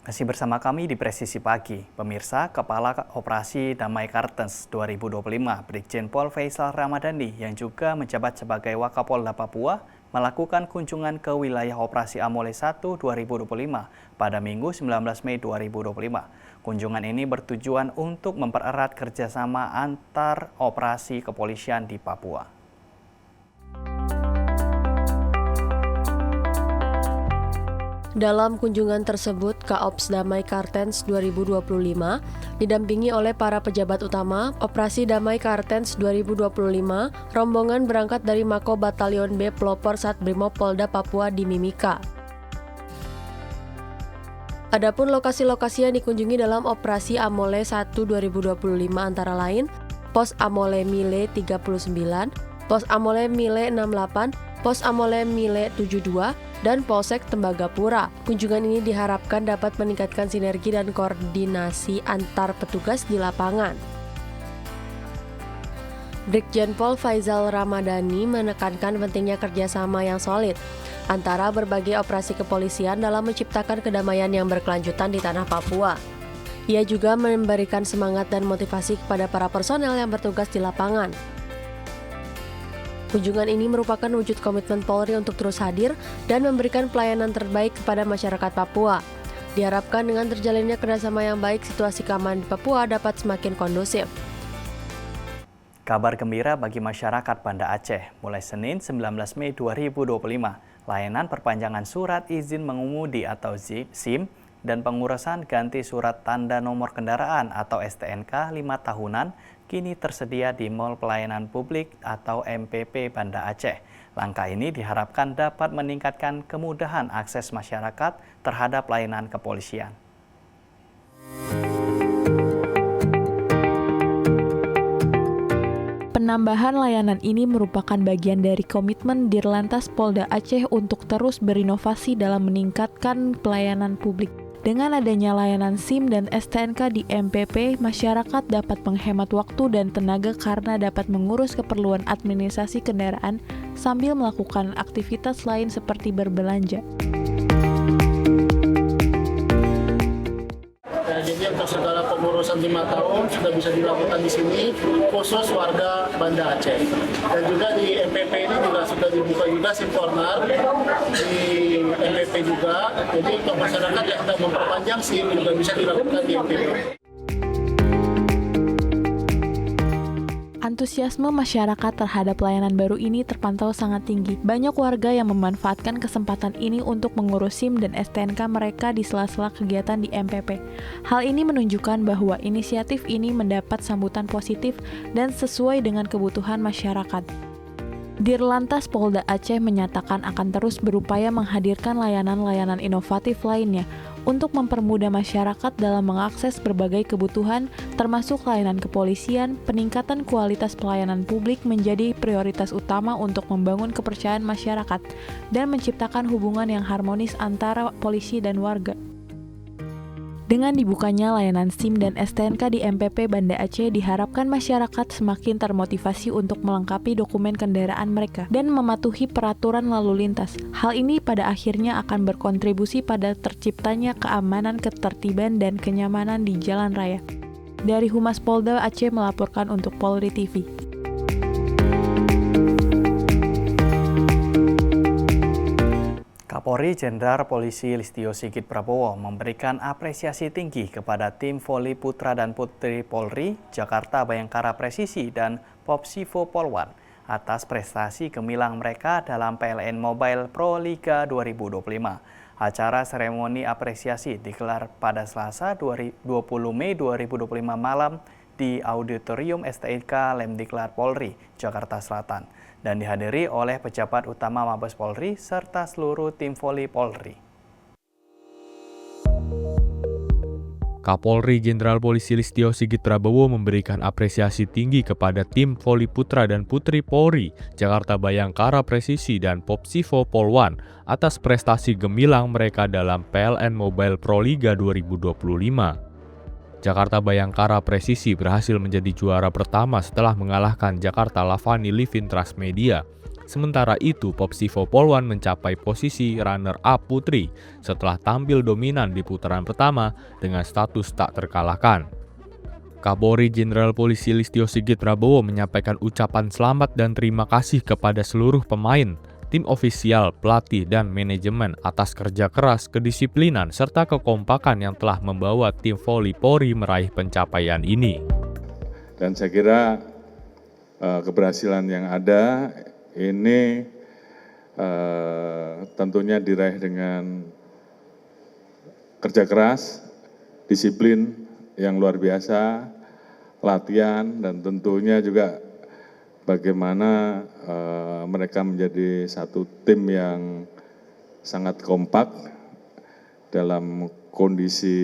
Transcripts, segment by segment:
Masih bersama kami di Presisi Pagi, pemirsa. Kepala Operasi Damai Kartens 2025, Brigjen Pol Faisal Ramadhani yang juga menjabat sebagai Wakapolda Papua melakukan kunjungan ke wilayah Operasi Amole 1 2025 pada Minggu 19 Mei 2025. Kunjungan ini bertujuan untuk mempererat kerjasama antar operasi kepolisian di Papua. Dalam kunjungan tersebut, Kaops Damai Kartens 2025 didampingi oleh para pejabat utama Operasi Damai Kartens 2025, rombongan berangkat dari Mako Batalion B Pelopor Satbrimob Polda Papua di Mimika. Adapun lokasi-lokasi yang dikunjungi dalam Operasi Amole 1 2025 antara lain Pos Amole Mile 39, Pos Amole Mile 68, Pos Amole Mile 72, dan Polsek Tembagapura. Kunjungan ini diharapkan dapat meningkatkan sinergi dan koordinasi antar petugas di lapangan. Brigjen Pol Faisal Ramadhani menekankan pentingnya kerjasama yang solid antara berbagai operasi kepolisian dalam menciptakan kedamaian yang berkelanjutan di tanah Papua. Ia juga memberikan semangat dan motivasi kepada para personel yang bertugas di lapangan. Kunjungan ini merupakan wujud komitmen Polri untuk terus hadir dan memberikan pelayanan terbaik kepada masyarakat Papua. Diharapkan dengan terjalinnya kerjasama yang baik, situasi keamanan di Papua dapat semakin kondusif. Kabar gembira bagi masyarakat Banda Aceh, mulai Senin 19 Mei 2025, layanan perpanjangan surat izin mengemudi atau SIM dan pengurusan ganti surat tanda nomor kendaraan atau STNK 5 tahunan kini tersedia di Mall Pelayanan Publik atau MPP Banda Aceh. Langkah ini diharapkan dapat meningkatkan kemudahan akses masyarakat terhadap layanan kepolisian. Penambahan layanan ini merupakan bagian dari komitmen Dirlantas Polda Aceh untuk terus berinovasi dalam meningkatkan pelayanan publik. Dengan adanya layanan SIM dan STNK di MPP, masyarakat dapat menghemat waktu dan tenaga karena dapat mengurus keperluan administrasi kendaraan sambil melakukan aktivitas lain seperti berbelanja. Jadi untuk segala pengurusan 5 tahun sudah bisa dilakukan di sini, khusus warga Banda Aceh. Dan juga di MPP ini juga sudah dibuka juga SIM corner di MPP juga. Jadi untuk masyarakat yang sedang memperpanjang SIM juga bisa dilakukan di MPP. Antusiasme masyarakat terhadap layanan baru ini terpantau sangat tinggi. Banyak warga yang memanfaatkan kesempatan ini untuk mengurus SIM dan STNK mereka di sela-sela kegiatan di MPP. Hal ini menunjukkan bahwa inisiatif ini mendapat sambutan positif dan sesuai dengan kebutuhan masyarakat. Dirlantas Polda Aceh menyatakan akan terus berupaya menghadirkan layanan-layanan inovatif lainnya untuk mempermudah masyarakat dalam mengakses berbagai kebutuhan, termasuk layanan kepolisian. Peningkatan kualitas pelayanan publik menjadi prioritas utama untuk membangun kepercayaan masyarakat dan menciptakan hubungan yang harmonis antara polisi dan warga. Dengan dibukanya layanan SIM dan STNK di MPP Banda Aceh, diharapkan masyarakat semakin termotivasi untuk melengkapi dokumen kendaraan mereka dan mematuhi peraturan lalu lintas. Hal ini pada akhirnya akan berkontribusi pada terciptanya keamanan, ketertiban, dan kenyamanan di jalan raya. Dari Humas Polda Aceh melaporkan untuk Polri TV. Kapolri Jenderal Polisi Listio Sigit Prabowo memberikan apresiasi tinggi kepada tim voli putra dan putri Polri, Jakarta Bayangkara Presisi dan Popsivo Polwan atas prestasi gemilang mereka dalam PLN Mobile Pro Liga 2025. Acara seremoni apresiasi digelar pada Selasa 20 Mei 2025 malam di Auditorium STIK Lemdiklat Polri, Jakarta Selatan, dan dihadiri oleh pejabat utama Mabes Polri serta seluruh tim voli Polri. Kapolri Jenderal Polisi Listio Sigit Prabowo memberikan apresiasi tinggi kepada tim voli putra dan putri Polri, Jakarta Bayangkara Presisi dan Popsivo Polwan atas prestasi gemilang mereka dalam PLN Mobile Pro Liga 2025. Jakarta Bayangkara Presisi berhasil menjadi juara pertama setelah mengalahkan Jakarta Lavani Livin Transmedia. Sementara itu, Popsivo Polwan mencapai posisi runner-up putri setelah tampil dominan di putaran pertama dengan status tak terkalahkan. Kapolri Jenderal Polisi Listio Sigit Prabowo menyampaikan ucapan selamat dan terima kasih kepada seluruh pemain, tim ofisial, pelatih, dan manajemen atas kerja keras, kedisiplinan, serta kekompakan yang telah membawa tim voli Polri meraih pencapaian ini. Dan saya kira keberhasilan yang ada ini tentunya diraih dengan kerja keras, disiplin yang luar biasa, latihan, dan tentunya juga bagaimana mereka menjadi satu tim yang sangat kompak dalam kondisi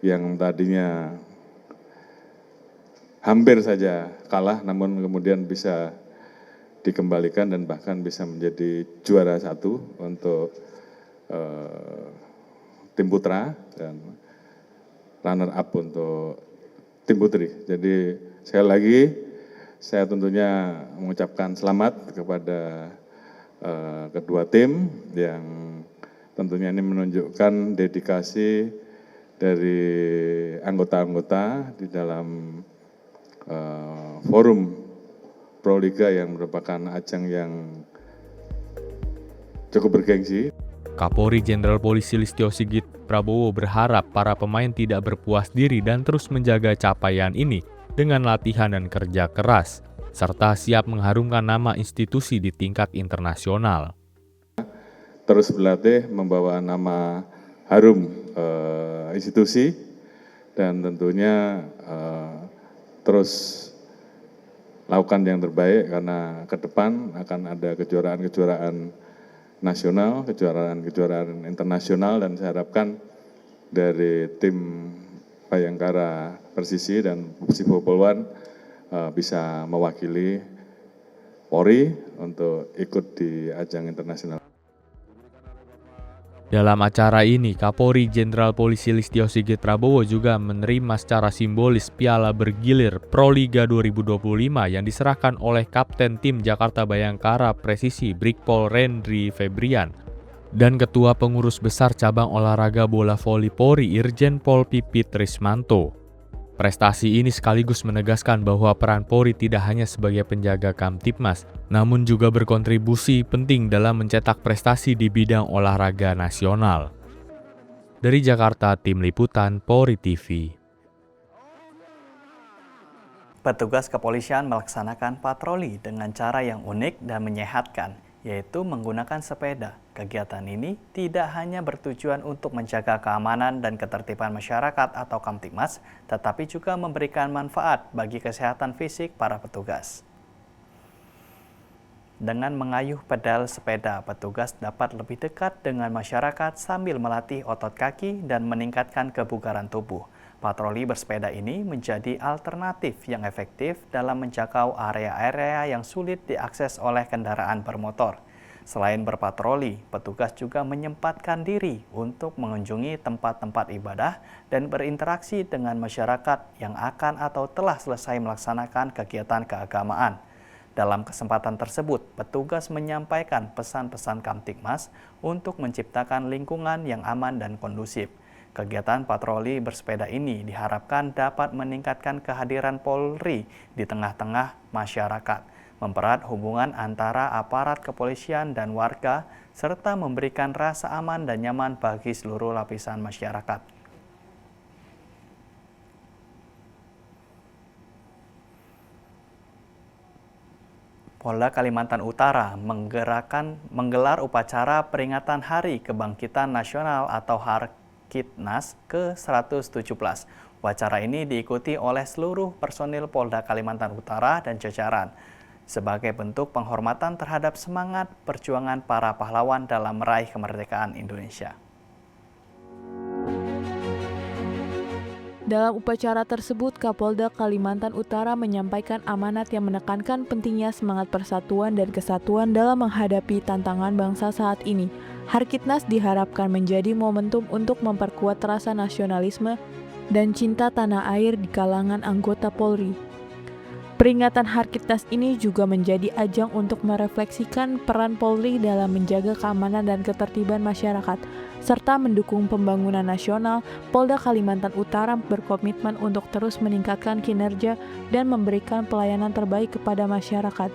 yang tadinya hampir saja kalah, namun kemudian bisa dikembalikan dan bahkan bisa menjadi juara satu untuk tim putra dan runner up untuk tim putri. Jadi sekali lagi saya tentunya mengucapkan selamat kepada kedua tim yang tentunya ini menunjukkan dedikasi dari anggota-anggota di dalam forum Proliga yang merupakan ajang yang cukup bergengsi. Kapolri Jenderal Polisi Listio Sigit Prabowo berharap para pemain tidak berpuas diri dan terus menjaga capaian ini dengan latihan dan kerja keras, serta siap mengharumkan nama institusi di tingkat internasional. Terus berlatih membawa nama harum institusi dan tentunya terus lakukan yang terbaik karena ke depan akan ada kejuaraan-kejuaraan nasional, kejuaraan-kejuaraan internasional, dan saya harapkan dari tim Bayangkara Persisi dan Popsivo Polwan bisa mewakili Polri untuk ikut di ajang internasional. Dalam acara ini, Kapolri Jenderal Polisi Listio Sigit Prabowo juga menerima secara simbolis Piala Bergilir Proliga 2025 yang diserahkan oleh Kapten Tim Jakarta Bayangkara Presisi Brigpol Rendri Febrian dan Ketua Pengurus Besar Cabang Olahraga Bola Voli Polri Irjen Pol Pipit Rismanto. Prestasi ini sekaligus menegaskan bahwa peran Polri tidak hanya sebagai penjaga Kamtibmas, namun juga berkontribusi penting dalam mencetak prestasi di bidang olahraga nasional. Dari Jakarta, Tim Liputan Polri TV. Petugas kepolisian melaksanakan patroli dengan cara yang unik dan menyehatkan, yaitu menggunakan sepeda. Kegiatan ini tidak hanya bertujuan untuk menjaga keamanan dan ketertiban masyarakat atau Kamtibmas, tetapi juga memberikan manfaat bagi kesehatan fisik para petugas. Dengan mengayuh pedal sepeda, petugas dapat lebih dekat dengan masyarakat sambil melatih otot kaki dan meningkatkan kebugaran tubuh. Patroli bersepeda ini menjadi alternatif yang efektif dalam menjangkau area-area yang sulit diakses oleh kendaraan bermotor. Selain berpatroli, petugas juga menyempatkan diri untuk mengunjungi tempat-tempat ibadah dan berinteraksi dengan masyarakat yang akan atau telah selesai melaksanakan kegiatan keagamaan. Dalam kesempatan tersebut, petugas menyampaikan pesan-pesan Kamtibmas untuk menciptakan lingkungan yang aman dan kondusif. Kegiatan patroli bersepeda ini diharapkan dapat meningkatkan kehadiran Polri di tengah-tengah masyarakat, mempererat hubungan antara aparat kepolisian dan warga, serta memberikan rasa aman dan nyaman bagi seluruh lapisan masyarakat. Polda Kalimantan Utara menggelar upacara peringatan Hari Kebangkitan Nasional atau Harkitnas ke-117. Upacara ini diikuti oleh seluruh personil Polda Kalimantan Utara dan jajaran sebagai bentuk penghormatan terhadap semangat perjuangan para pahlawan dalam meraih kemerdekaan Indonesia. Dalam upacara tersebut, Kapolda Kalimantan Utara menyampaikan amanat yang menekankan pentingnya semangat persatuan dan kesatuan dalam menghadapi tantangan bangsa saat ini. Harkitnas diharapkan menjadi momentum untuk memperkuat rasa nasionalisme dan cinta tanah air di kalangan anggota Polri. Peringatan Harkitnas ini juga menjadi ajang untuk merefleksikan peran Polri dalam menjaga keamanan dan ketertiban masyarakat, serta mendukung pembangunan nasional. Polda Kalimantan Utara berkomitmen untuk terus meningkatkan kinerja dan memberikan pelayanan terbaik kepada masyarakat.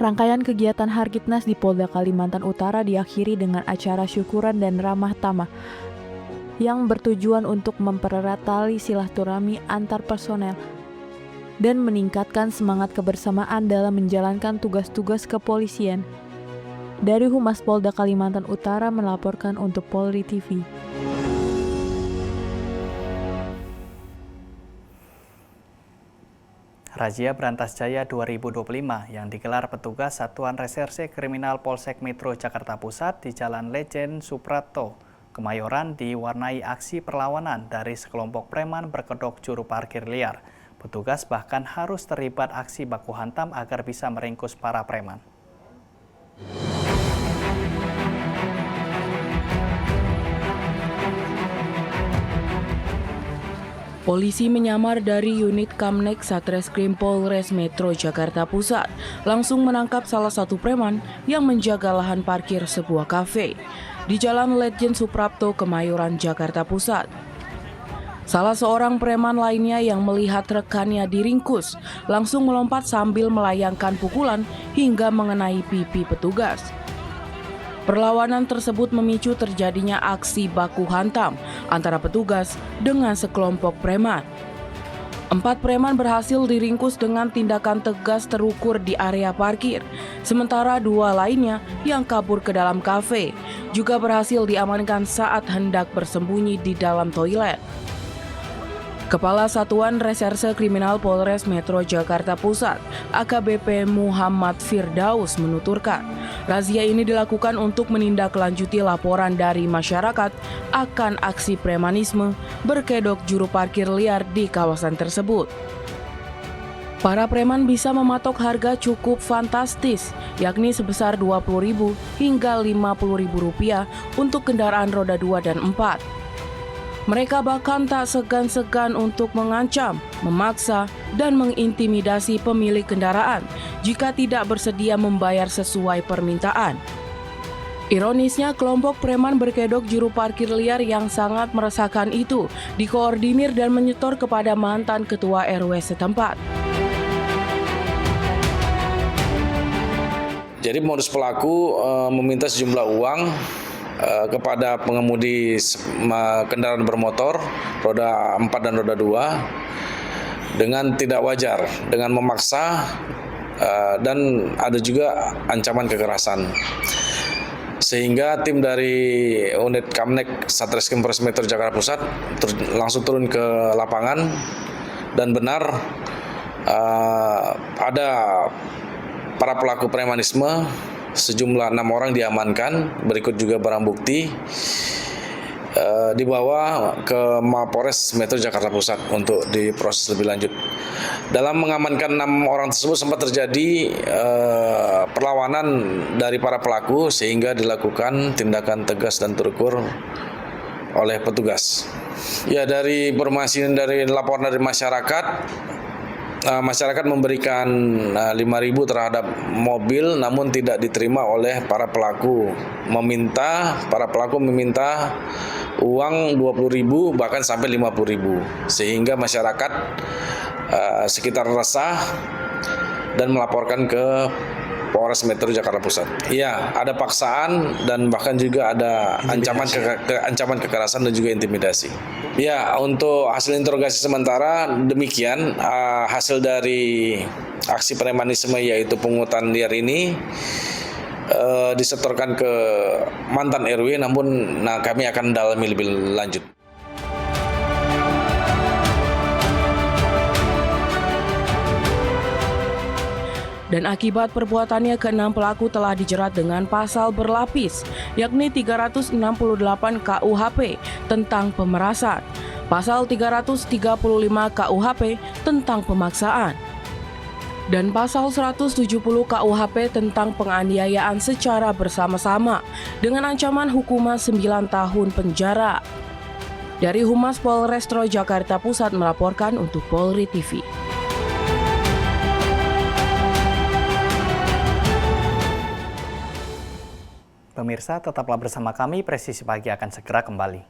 Rangkaian kegiatan Harkitnas di Polda Kalimantan Utara diakhiri dengan acara syukuran dan ramah tamah yang bertujuan untuk mempererat tali silaturahmi antar personel dan meningkatkan semangat kebersamaan dalam menjalankan tugas-tugas kepolisian. Dari Humas Polda Kalimantan Utara melaporkan untuk Polri TV. Razia Berantas Jaya 2025 yang digelar petugas Satuan Reserse Kriminal Polsek Metro Jakarta Pusat di Jalan Lejen Suprapto, Kemayoran diwarnai aksi perlawanan dari sekelompok preman berkedok juru parkir liar. Petugas bahkan harus terlibat aksi baku hantam agar bisa meringkus para preman. Polisi menyamar dari unit Kamnek Satreskrim Polres Metro Jakarta Pusat langsung menangkap salah satu preman yang menjaga lahan parkir sebuah kafe di Jalan Lejen Suprapto, Kemayoran, Jakarta Pusat. Salah seorang preman lainnya yang melihat rekannya diringkus langsung melompat sambil melayangkan pukulan hingga mengenai pipi petugas. Perlawanan tersebut memicu terjadinya aksi baku hantam antara petugas dengan sekelompok preman. 4 preman berhasil diringkus dengan tindakan tegas terukur di area parkir, sementara 2 lainnya yang kabur ke dalam kafe juga berhasil diamankan saat hendak bersembunyi di dalam toilet. Kepala Satuan Reserse Kriminal Polres Metro Jakarta Pusat, AKBP Muhammad Firdaus menuturkan, razia ini dilakukan untuk menindaklanjuti laporan dari masyarakat akan aksi premanisme berkedok juru parkir liar di kawasan tersebut. Para preman bisa mematok harga cukup fantastis, yakni sebesar Rp20.000 hingga Rp50.000 untuk kendaraan roda 2 dan 4. Mereka bahkan tak segan-segan untuk mengancam, memaksa, dan mengintimidasi pemilik kendaraan jika tidak bersedia membayar sesuai permintaan. Ironisnya, kelompok preman berkedok juru parkir liar yang sangat meresahkan itu dikoordinir dan menyetor kepada mantan ketua RW setempat. Jadi modus pelaku meminta sejumlah uang kepada pengemudi kendaraan bermotor roda 4 dan roda 2 dengan tidak wajar, dengan memaksa dan ada juga ancaman kekerasan. Sehingga tim dari unit Kamnek Satreskrim Polres Metro Jakarta Pusat langsung turun ke lapangan dan benar ada para pelaku premanisme. Sejumlah 6 orang diamankan, berikut juga barang bukti dibawa ke Mapolres Metro Jakarta Pusat untuk diproses lebih lanjut. Dalam mengamankan 6 orang tersebut sempat terjadi perlawanan dari para pelaku sehingga dilakukan tindakan tegas dan terukur oleh petugas. Ya, dari informasi dari laporan dari masyarakat memberikan 5.000 terhadap mobil namun tidak diterima oleh para pelaku. Para pelaku meminta uang 20.000 bahkan sampai 50.000 sehingga masyarakat sekitar resah dan melaporkan ke Polres Metro Jakarta Pusat. Iya, ada paksaan dan bahkan juga ada ancaman kekerasan dan juga intimidasi. Ya, untuk hasil interogasi sementara demikian, hasil dari aksi premanisme yaitu pungutan liar ini disetorkan ke mantan RW, namun kami akan dalami lebih lanjut. Dan akibat perbuatannya, ke-6 pelaku telah dijerat dengan pasal berlapis, yakni 368 KUHP tentang pemerasan, pasal 335 KUHP tentang pemaksaan, dan pasal 170 KUHP tentang penganiayaan secara bersama-sama dengan ancaman hukuman 9 tahun penjara. Dari Humas Polres Metro Jakarta Pusat melaporkan untuk Polri TV. Pemirsa, tetaplah bersama kami, Presisi Pagi akan segera kembali.